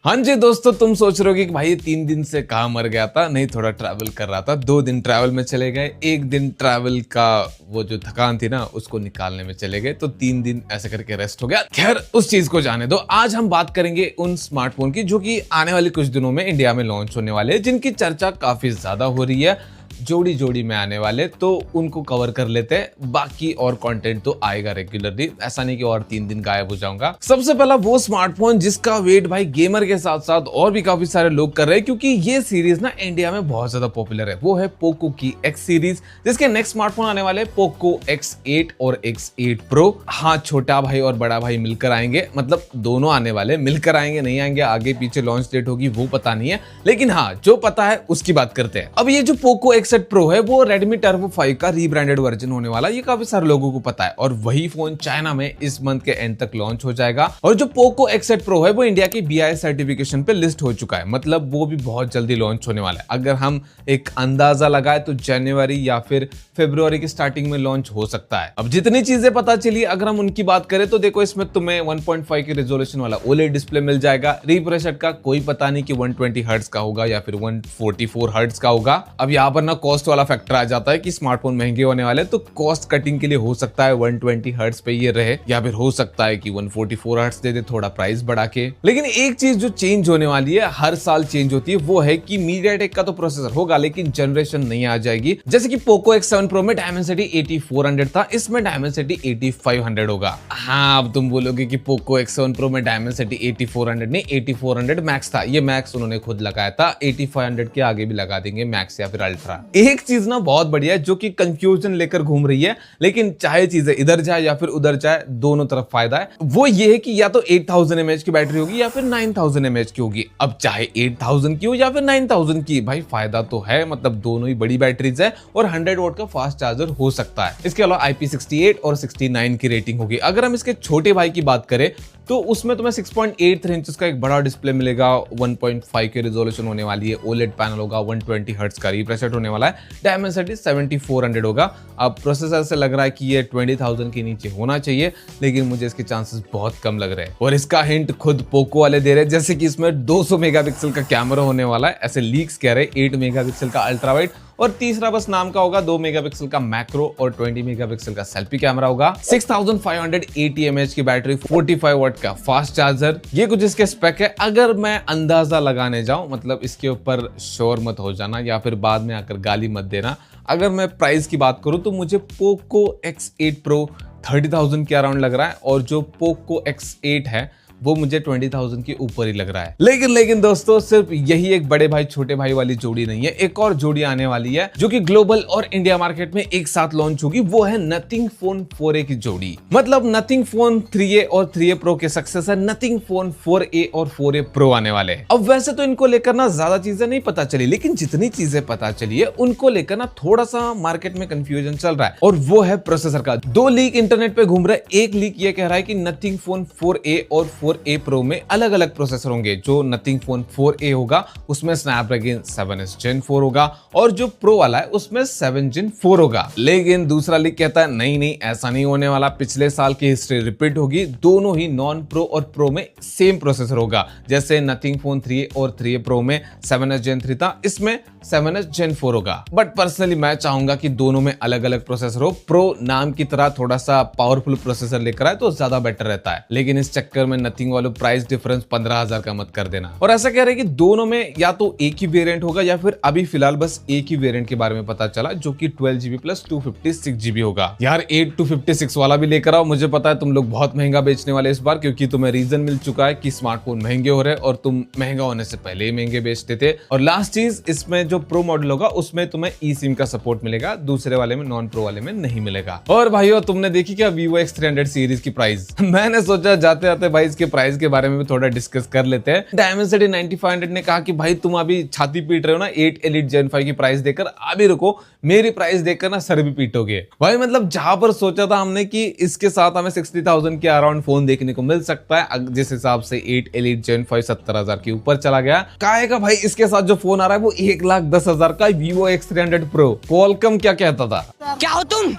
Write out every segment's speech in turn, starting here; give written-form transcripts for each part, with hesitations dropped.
हाँ जी दोस्तों, तुम सोच रहे हो कि भाई ये 3 दिन से कहाँ मर गया था। नहीं, थोड़ा ट्रैवल कर रहा था। 2 दिन ट्रैवल में चले गए, 1 दिन ट्रैवल का वो जो थकान थी ना उसको निकालने में चले गए, तो 3 दिन ऐसे करके रेस्ट हो गया। खैर उस चीज को जाने दो। आज हम बात करेंगे उन स्मार्टफोन की जो कि आने वाले कुछ दिनों में इंडिया में लॉन्च होने वाले हैं, जिनकी चर्चा काफी ज्यादा हो रही है। जोड़ी जोड़ी में आने वाले, तो उनको कवर कर लेते हैं। बाकी और कंटेंट तो आएगा रेगुलरली, ऐसा नहीं कि और 3 दिन गायब हो जाऊंगा। सबसे पहला वो स्मार्टफोन जिसका वेट भाई गेमर के साथ साथ और भी काफी सारे लोग कर रहे हैं, क्योंकि ये सीरीज ना इंडिया में बहुत ज्यादा पॉपुलर है। वो है पोको की X सीरीज, जिसके नेक्स्ट स्मार्टफोन आने वाले पोको X8 और X8 Pro। हाँ, छोटा भाई और बड़ा भाई मिलकर आएंगे, मतलब दोनों आने वाले मिलकर आएंगे, नहीं आएंगे आगे पीछे लॉन्च डेट होगी वो पता नहीं है, लेकिन हाँ जो पता है उसकी बात करते हैं। अब ये जो पोको X8 Pro है वो Redmi Turbo 5 का रीब्रांडेड वर्जन होने वाला है, ये काफी सारे लोगों को पता है। और वही फोन चाइना में इस मंथ के एंड तक लॉन्च हो जाएगा। और जो पोको X8 Pro है वो इंडिया की BIS सर्टिफिकेशन पे लिस्ट हो चुका है, मतलब वो भी बहुत जल्दी लॉन्च होने वाला है। अगर हम एक अंदाजा लगाए तो जनवरी या फिर फरवरी की स्टार्टिंग में लॉन्च हो सकता है। अब जितनी चीजें पता चली, अगर हम उनकी बात करें तो देखो, इसमें तुम्हें 1.5 की रेजोल्यूशन वाला OLED डिस्प्ले मिल जाएगा। रिफ्रेश रेट का कोई पता नहीं कि 120 हर्ट्ज का होगा या फिर 144 हर्ट्ज का होगा। अब यहाँ पर ना कॉस्ट वाला फैक्टर आ जाता है कि स्मार्टफोन महंगे होने वाले, तो कॉस्ट कटिंग के लिए हो सकता है 120 हर्ट्ज पे ये रहे, या फिर हो सकता है कि 144 हर्ट्ज दे दे थोड़ा प्राइस बढ़ा के। लेकिन एक चीज जो चेंज होने वाली है, हर साल चेंज होती है, वो है कि MediaTek का तो प्रोसेसर होगा लेकिन जनरेशन नहीं आ जाएगी। जैसे कि पोको X7 Pro में Dimensity 8400 था, इसमें Dimensity 8500 होगा। हाँ, अब तुम बोलोगे कि पोको X7 Pro में Dimensity 8400 नहीं, 8400 मैक्स था। ये मैक्स उन्होंने खुद लगाया था, 8500 के आगे भी लगा देंगे मैक्स या फिर अल्ट्रा। एक चीज ना बहुत बढ़िया है जो कि कंफ्यूजन लेकर घूम रही है, लेकिन चाहे चीजें इधर जाए या फिर उधर जाए, दोनों तरफ फायदा है। वो ये है कि या तो 8000 mAh की बैटरी होगी या फिर 9000 mAh की होगी। अब चाहे 8000 की हो या फिर 9000 की, भाई फायदा तो है, मतलब दोनों ही बड़ी बैटरीज है और 100 वॉट का फास्ट चार्जर हो सकता है। इसके अलावा IP68 और 69 की रेटिंग होगी। अगर हम इसके छोटे भाई की बात करें तो उसमें तुम्हें 6.83 इंच का एक बड़ा डिस्प्ले मिलेगा, 1.5 की रेजोल्यूशन होने वाली है, OLED पैनल होगा, 120 हर्ट्ज का रिफ्रेश रेट होने वाला है, Dimensity 7400 होगा। अब प्रोसेसर से लग रहा है कि ये 20,000 के नीचे होना चाहिए, लेकिन मुझे इसके चांसेस बहुत कम लग रहे हैं। और इसका हिंट खुद पोको वाले दे रहे हैं, जैसे कि इसमें 200 मेगापिक्सल का कैमरा होने वाला है, ऐसे लीक्स कह रहे हैं। 8 मेगापिक्सल का अल्ट्रा वाइड और तीसरा बस नाम का होगा, 2 मेगापिक्सल का मैक्रो और 20 मेगापिक्सल का सेल्फी कैमरा होगा। 6580 mAh की बैटरी, 45 वाट का फास्ट चार्जर। ये कुछ इसके स्पेक है। अगर मैं अंदाजा लगाने जाऊं, मतलब इसके ऊपर श्योर मत हो जाना या फिर बाद में आकर गाली मत देना, अगर मैं प्राइस की बात करूं तो मुझे पोको X8 Pro 30,000 के अराउंड लग रहा है, और जो पोको X8 है वो मुझे 20,000 के ऊपर ही लग रहा है। लेकिन दोस्तों, सिर्फ यही एक बड़े भाई छोटे भाई वाली जोड़ी नहीं है, एक और जोड़ी आने वाली है जो कि ग्लोबल और इंडिया मार्केट में एक साथ लॉन्च होगी। वो है नथिंग फोन 4a की जोड़ी, मतलब नथिंग फोन 3a और 3a Pro के सक्सेसर नथिंग फोन 4a और 4a Pro आने वाले हैं। अब वैसे तो इनको लेकर ना ज्यादा चीजें नहीं पता चली, लेकिन जितनी चीजें पता चली है उनको लेकर ना थोड़ा सा मार्केट में कंफ्यूजन चल रहा है, और वो है प्रोसेसर का। 2 लीक इंटरनेट पे घूम रहा है। एक लीक ये कह रहा है कि नथिंग फोन 4a और 4a Pro में अलग अलग प्रोसेसर होंगे। जो नथिंग फोन 4a होगा उसमें स्नैपड्रैगन 7s Gen 4 होगा, और जो प्रो वाला है उसमें 7 Gen 4 होगा। लेकिन दूसरा लीक कहता है नहीं ऐसा नहीं होने वाला, पिछले साल की हिस्ट्री रिपीट होगी, दोनों ही नॉन प्रो और प्रो में सेम प्रोसेसर होगा। जैसे नथिंग फोन 3a और 3a Pro में 7s Gen 3 था, इसमें 7s Gen 4 होगा। बट पर्सनली मैं चाहूंगा कि दोनों में अलग अलग प्रोसेसर हो। प्रो नाम की तरह थोड़ा सा पावरफुल प्रोसेसर लेकर आए तो ज्यादा बेटर रहता है, लेकिन इस चक्कर में नथिंग वालों प्राइस डिफरेंस 15,000 का मत कर देना। और ऐसा कह रहे हैं कि दोनों में या तो एक ही वेरिएंट होगा या फिर अभी फिलहाल बस एक ही वेरिएंट के बारे में पता चला, जो कि 12GB प्लस 256GB होगा। यार 8 वाला भी लेकर आओ, मुझे पता है तुम लोग बहुत महंगा बेचने वाले इस बार, क्योंकि तुम्हें रीजन मिल चुका है कि स्मार्टफोन महंगे हो रहे हैं और तुम महंगा होने से पहले ही महंगे बेचते थे। और लास्ट चीज, इसमें जो प्रो मॉडल होगा उसमें तुम्हें eSIM का सपोर्ट मिलेगा, दूसरे वाले में नॉन प्रो वाले में नहीं मिलेगा। और भाइयों, तुमने देखी क्या Vivo X300 सीरीज की प्राइस? मैंने सोचा जाते जाते भाई इसके प्राइस के बारे में भी थोड़ा डिस्कस कर लेते हैं। Dimensity 9500 ने कहा कि भाई तुम अभी छाती पीट रहे हो ना 8 Elite Gen 5 की प्राइस देकर, अभी रुको, मेरी प्राइस देखकर ना सर भी पीटोगे भाई। मतलब जहां पर सोचा था हमने कि इसके साथ हमें 60,000 के अराउंड फोन देखने को मिल सकता है, जिस हिसाब से 8 Elite Gen 5 70,000 के ऊपर चला गया। काहे का भाई इसके साथ जो फोन आ रहा है वो 1,10,000 का Vivo X300 Pro। Qualcomm क्या कहता था? क्या हो तुम?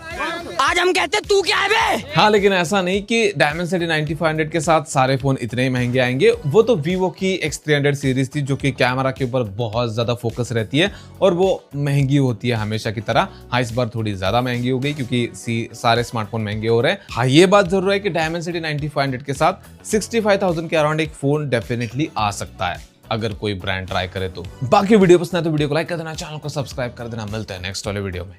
आज हम कहते तू क्या है बे? हाँ, लेकिन ऐसा नहीं कि Dimensity 9500 के साथ सारे फोन इतने ही महंगे आएंगे। वो तो Vivo की X300 सीरीज थी जो कि कैमरा के ऊपर बहुत ज्यादा फोकस रहती है और वो महंगी होती है हमेशा की तरह। हाँ, इस बार थोड़ी ज्यादा महंगी हो गई क्योंकि सारे स्मार्टफोन महंगे हो रहे हैं। हाँ, ये बात जरूर है कि Dimensity 9500 के साथ 65,000 के अराउंड एक फोन डेफिनेटली आ सकता है अगर कोई ब्रांड ट्राई करे तो। बाकी वीडियो पसंद है तो वीडियो को लाइक कर देना, चैनल को सब्सक्राइब कर देना। मिलते हैं नेक्स्ट वाले वीडियो में।